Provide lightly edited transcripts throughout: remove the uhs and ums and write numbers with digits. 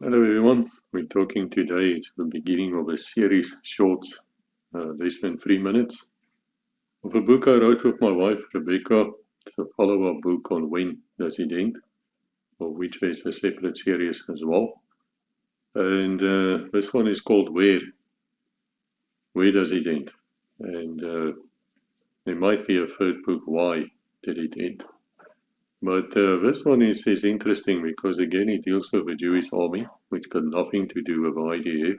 Hello everyone, we're talking today, it's the beginning of a series, shorts, less than 3 minutes, of a book I wrote with my wife Rebecca. It's a follow-up book on When Does It End, of which there's a separate series as well. And this one is called Where Does It End? And there might be a third book, Why Did It End? But this one is interesting because again it deals with the Jewish army, which got nothing to do with IDF.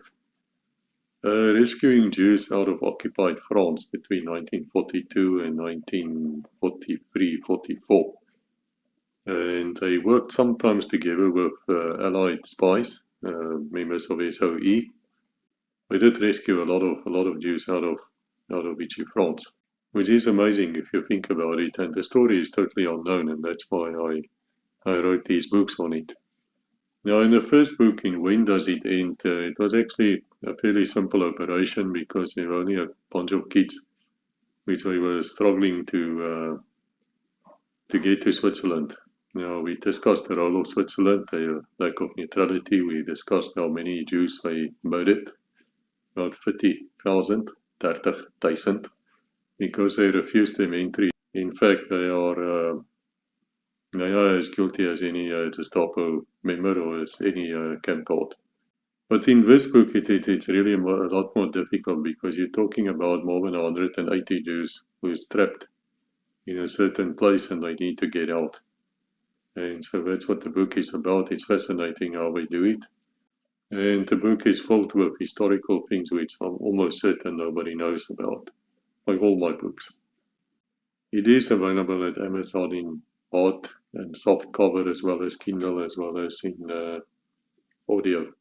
Rescuing Jews out of occupied France between 1942 and 1943-44. And they worked sometimes together with Allied spies, members of SOE. They did rescue a lot of Jews out of Vichy France, which is amazing if you think about it. And the story is totally unknown, and that's why I wrote these books on it. Now, in the first book, in When Does It End, it was actually a fairly simple operation because there were only a bunch of kids which we were struggling to get to Switzerland. Now, we discussed the role of Switzerland, the lack of neutrality. We discussed how many Jews they murdered, about 30,000, 30,000, because they refused them entry. In fact, they are as guilty as any Gestapo member or as any camp guard. But in this book, it's really a lot more difficult because you're talking about more than 180 Jews who is trapped in a certain place and they need to get out. And so that's what the book is about. It's fascinating how they do it. And the book is filled with historical things which I'm almost certain nobody knows about, like all my books. It is available at Amazon in hard and soft cover as well as Kindle as well as in audio.